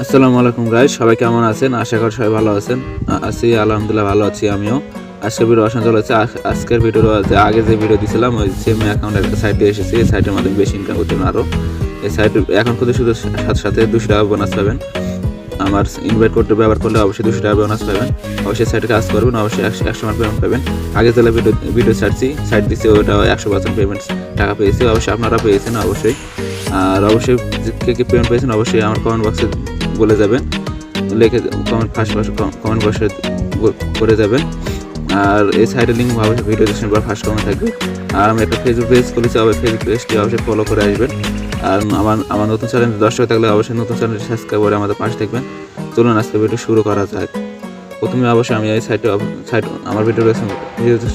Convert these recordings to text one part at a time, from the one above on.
আসসালামু আলাইকুম গাইস, সবাই কেমন আছেন? আশা করি সবাই ভালো আছেন। আছি আলহামদুলিল্লাহ, ভালো আছি আমিও। আজকের ভিডিও আসলে চলেছে আজকের ভিডিওর আগে যে ভিডিও দিয়েছিলাম ওই সেম অ্যাকাউন্টের একটা সাইট দিয়ে এসেছি। এই সাইটের মাধ্যমে বেশি ইনকাম করতে পারেন। আরও এই সাইট এখন করতে শুধু সাথে সাথে 200 টাকা বোনাস পাবেন। আমার ইনভাইট করতে ব্যবহার করলে অবশ্যই 200 টাকা বোনাস পাবেন। অবশ্যই সাইটে কাজ করবেন, অবশ্যই 100 পেমেন্ট পাবেন। আগে যেটা ভিডিও সাইট দিচ্ছে ওটা 100% পেমেন্ট টাকা পেয়েছি। অবশ্যই আপনারা পেয়েছেন অবশ্যই। আর অবশ্যই কে পেমেন্ট পেয়েছেন অবশ্যই আমার কমেন্ট বক্সে বলে যাবেন, লিখে কমেন্ট বক্সে করে যাবেন। আর এই সাইটের লিঙ্ক অবশ্যই ভিডিও ডিসক্রিপশন ফার্স্ট কমেন্ট থাকবে। আর আমি একটা ফেসবুক পেজ খুলেছি, ফেসবুক পেজটি অবশ্যই ফলো করে আসবেন। আর আমার নতুন চ্যানেল দর্শক থাকলে অবশ্যই নতুন চ্যানেলটি সাবস্ক্রাইব করে আমাদের পাশে থাকবেন। চলুন আজকে ভিডিও শুরু করা যাক। প্রথমে অবশ্যই আমি এই সাইট আমার ভিডিও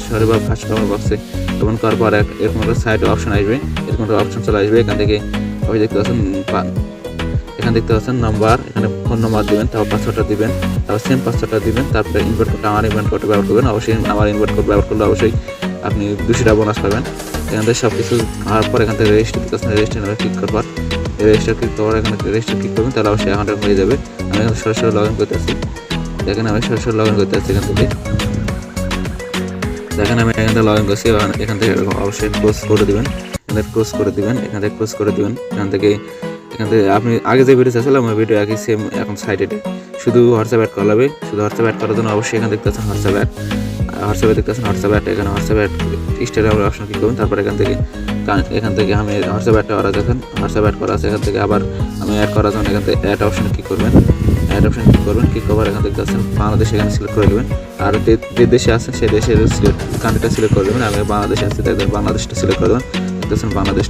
সরি বা ফার্স্ট কমেন্ট বক্সে কমেন্ট করার পর এরকম একটা সাইট অপশন আসবে, এরকম একটা অপশন চলে আসবে। এখান থেকে আপনি দেখতে পাচ্ছেন নাম্বার, এখানে ফোন নাম্বার দিবেন, তারপর পাসওয়ার্ডটা দিবেন, তারপর সেম পাসওয়ার্ডটা দিবেন, তারপরে ইনভাইট কোডটা আমার ইনভাইট কোডটা ব্যবহার করবেন। অবশ্যই আমার ইনভাইট কোড ব্যবহার করলে অবশ্যই আপনি 200 টাকা বোনাস পাবেন। এখান থেকে সব কিছু হওয়ার পর এখান থেকে রেজিস্টার ক্লিক করবার এখানে রেজিস্টার ক্লিক করবেন, তাহলে অবশ্যই অ্যাকাউন্টটা হয়ে যাবে। আমি এখানে সরাসরি লগ ইন করতে আসছি। দেখেন আমি সরাসরি লগ ইন করতে আসছি। এখান থেকে দেখেন আমি এখান থেকে লগ ইন করছি। এখান থেকে অবশ্যই ক্লোজ করে দিবেন, এখান থেকে ক্লোজ করে দিবেন, এখান থেকে ক্লোজ করে দিবেন। এখান থেকে আপনি আগে যে ভিডিও চাইছিলাম ওই ভিডিও একই সেম এখন সাইটে শুধু হোয়াটসঅ্যাপ অ্যাড করা লাগবে। শুধু হোয়াটসঅ্যাপ অ্যাড করার জন্য অবশ্যই এখানে দেখতে পাচ্ছেন হোয়াটসঅ্যাপে এখানে হোয়াটসঅ্যাপ অ্যাড স্টারে অপশন ক্লিক করবেন। তারপর এখান থেকে আমি হোয়াটসঅ্যাপ অ্যাডটা করা দেখেন হোয়াটসঅ্যাপ অ্যাড করা আছে। এখান থেকে আবার আমি অ্যাড করার জন্য এখান থেকে অ্যাড অপশন ক্লিক করবেন। ক্লিক করবার এখান থেকে যাচ্ছেন বাংলাদেশ, এখানে সিলেক্ট করে দেবেন। আর যে দেশে আছেন সেই দেশের কান্ট্রিটা সিলেক্ট করে দেবেন। আমি বাংলাদেশে আছি তাই বাংলাদেশটা সিলেক্ট করে দেবেন। দেখতেছেন বাংলাদেশ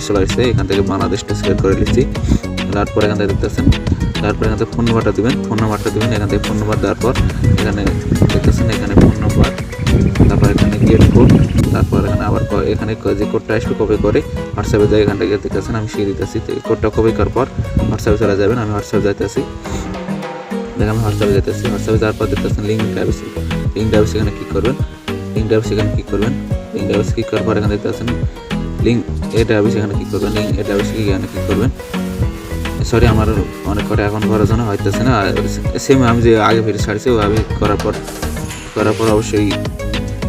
চলে আসছে। এখান থেকে বাংলাদেশটা সিলেক্ট করে নিচ্ছি। তারপর এখান থেকে দেখতেছেন, তারপর এখান থেকে ফোন নাম্বারটা দিবেন। এখান থেকে ফোন নাম্বার দেওয়ার পর এখানে দেখতেছেন এখানে ফোন নাম্বার, তারপর এখানে গেট কোড, তারপর এখানে আবার এখানে যে কোডটা আসবে কপি করে হোয়াটসঅ্যাপে যায়। এখান থেকে দেখতেছেন আমি শিখে দিতেছি। কোডটা কপি করার পর হোয়াটসঅ্যাপে চলে যাবেন। আমি হোয়াটসঅ্যাপে যাইতেছি। দেখেন আমি হোয়াটসঅ্যাপে যাওয়ার পর দেখতেছেন লিঙ্ক প্রাইভেসি এখানে ক্লিক করবেন। লিঙ্ক ক্লিক করার পর এখানে দেখতেছেন লিঙ্ক এখানে ক্লিক করবেন। সরি আমার অনেক করে এখন করার জন্য হইতেছে না। সেম আমি যে আগে ভিডিও ছাড়ছি ওভাবে করার পর অবশ্যই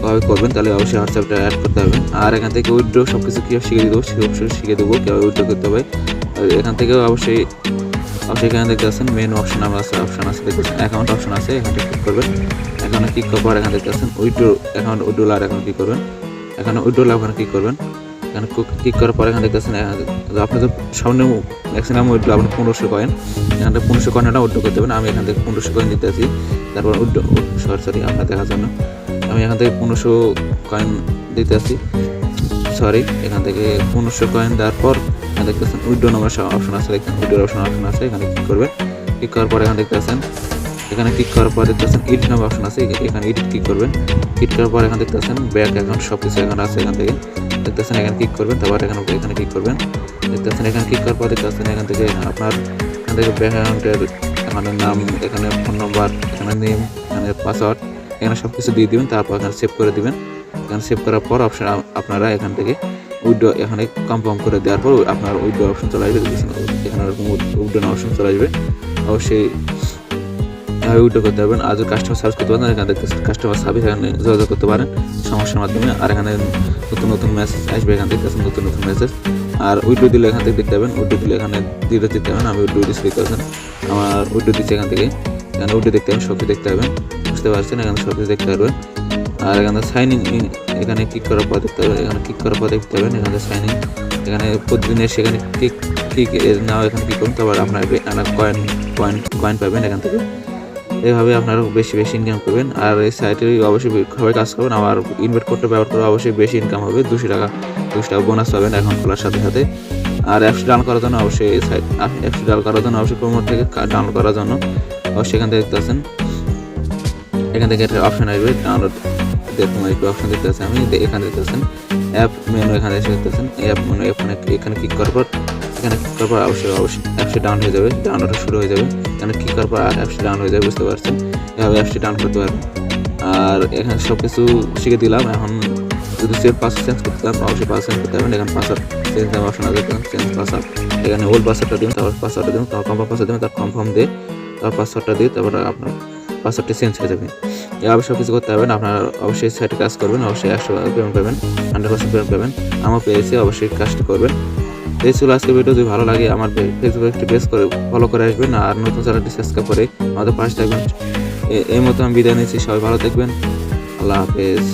ওভাবে করবেন, তাহলে অবশ্যই হোয়াটসঅ্যাপটা অ্যাড করতে হবে। আর এখান থেকে উইথড্র সব কিছু কীভাবে শিখে দেবো কীভাবে উইথড্র করতে হবে। এখান থেকে অবশ্যই এখানে দেখতে পাচ্ছেন মেন অপশন অপশন আছে, দেখতেছেন অ্যাকাউন্ট অপশন আছে। এখানে ক্লিক করবেন। এখানে ক্লিক করার পর এখানে দেখতে পাচ্ছেন উইথড্র আর এখন ক্লিক করবেন। এখানে ক্লিক করবেন। এখানে ক্লিক করার পর এখানে দেখতেছেন আপনি তো সামনে ম্যাক্সিমাম উইথড্র আপনি 1500 কয়েন, এখান থেকে 1500 কয়েনটা উইথড্র করতে হবে। আমি এখান থেকে 1500 কয়েন দিতে আছি। তারপর সরি আপনার দেখার জন্য আমি এখান থেকে 1500 কয়েন দিতে আছি। এখান থেকে 1500 কয়েন দেওয়ার পর এখানে দেখতেছেন উইথড্র নাম্বার অপশন আছে। উইথড্র অপশন আছে, এখানে ক্লিক করবেন। ক্লিক করার পর এখানে দেখতেছেন এডিট নাম্বার অপশন আছে। এখানে এডিট ক্লিক করবেন। ক্লিক করার পর এখানে দেখতেছেন ব্যাংক অ্যাকাউন্ট সব কিছু এখানে আছে। এখান থেকে দেখতেছেন এখানে ক্লিক করবেন। তারপর এখানে ক্লিক করবেন। দেখতেছেন এখানে ক্লিক করার পর দেখতেছেন এখান থেকে আপনার ব্যাংক অ্যাকাউন্টের এখানে নাম, এখানে ফোন নাম্বার, এখানে নেম, এখানে পাসওয়ার্ড, এখানে সব কিছু দিয়ে দিবেন। তারপর এখানে সেভ করে দিবেন। এখানে সেভ করার পর অপশন আপনারা এখান থেকে উইথড্র এখানে কনফার্ম করে দেওয়ার পর আপনার উইথড্র অপশন চলে আসবে। এখানে উইথড্র অপশন চলে আসবে। অবশ্যই উইথড্র করতে পারবেন। আর যদি কাস্টমার সার্ভিস করতে পারেন এখানে দেখতেছেন কাস্টমার সার্ভিস, এখানে যোগাযোগ করতে পারেন সমস্যার মাধ্যমে। আর এখানে নতুন মেসেজ আসবে, এখানে দেখতেছেন নতুন মেসেজ। আর উইথড্র দিলে এখান থেকে দেখতে পাবেন, উইথড্র দিলে এখানে দিতে পাবেন। আমি উইথড্র দিচ্ছি, দেখতেছেন আমার উইথড্র দিচ্ছি। এখানে উইথড্র দেখতে পাবেন, সব কিছু দেখতে পাবেন, বুঝতে পারছেন। এখানে সব কিছু দেখতে পারবেন। আর এখানে সাইন ইন এখানে ক্লিক করার পর দেখতে পাবেন। এখানে সাইন ইন এখানে প্রতিদিনের সেখানে ক্লিক নাও এখানে ক্লিক করুন। তারপর আপনার কয়েন পাবেন এখান থেকে। এইভাবে আপনারা বেশি ইনকাম করবেন। আর এই সাইটে অবশ্যই সবাই কাজ করবেন। আমার ইনভাইট কোডটা ব্যবহার করে অবশ্যই বেশি ইনকাম হবে। 200 টাকা বোনাস পাবেন অ্যাকাউন্ট খোলার সাথে সাথে। আর অ্যাপসটি ডাউনলোড করার জন্য অবশ্যই প্রোমোট থেকে ডাউনলোড করার জন্য অবশ্যই এখান থেকে দেখতেছেন এখান থেকে একটা অপশন আসবে ডাউনলোড একটু অপশন দেখতে আছে। আমি এখানে দেখতেছেন অ্যাপ মেনু, এখানে এসে দেখতেছেন অ্যাপ মেনু। এখানে ক্লিক করার পর অবশ্যই অ্যাপসটি ডাউন হয়ে যাবে, ডাউনলোড শুরু হয়ে যাবে। এখানে ক্লিক করার পর অ্যাপসটি ডাউন হয়ে যাবে, বুঝতে পারছেন। এভাবে অ্যাপসটি ডাউন করতে পারবেন। আর এখানে সব কিছু শিখে দিলাম। এখন যদি পাসওয়ার্ড চেঞ্জ করতে চান অবশ্যই পাসওয়ার্ড চেঞ্জ করতে পারবেন। এখানে চেঞ্জ নামে অপশন আছে, চেঞ্জ পাসওয়ার্ড, এখানে ওল্ড পাসওয়ার্ডটা দিন, তারপর পাসওয়ার্ডটা দিন, তারপর কনফার্ম পাসওয়ার্ড দিন, তারপর কনফার্ম দিয়ে তারপর পাসওয়ার্ডটা দিয়ে তারপর আপনার পাসওয়ার্ডটি চেঞ্জ হয়ে যাবে। এভাবে সব কিছু করতে হবে না। আপনারা অবশ্যই সাইটে কাজ করবেন, অবশ্যই 100 পেমেন্ট পাবেন, 100% পেমেন্ট পাবেন। আমার পেয়েছে অবশ্যই কাজটি করবেন। এই ছিল আজকের ভিডিও। যদি ভালো লাগে আমার ফেসবুকে একটি পেজ করে ফলো করে আসবেন, আর নতুন চ্যানেলটি সাবস্ক্রাইব করে আমাদের পাশে থাকবেন। এই মতো আমি বিদায় নিচ্ছি। সবাই ভালো থাকবেন। আল্লাহ হাফেজ।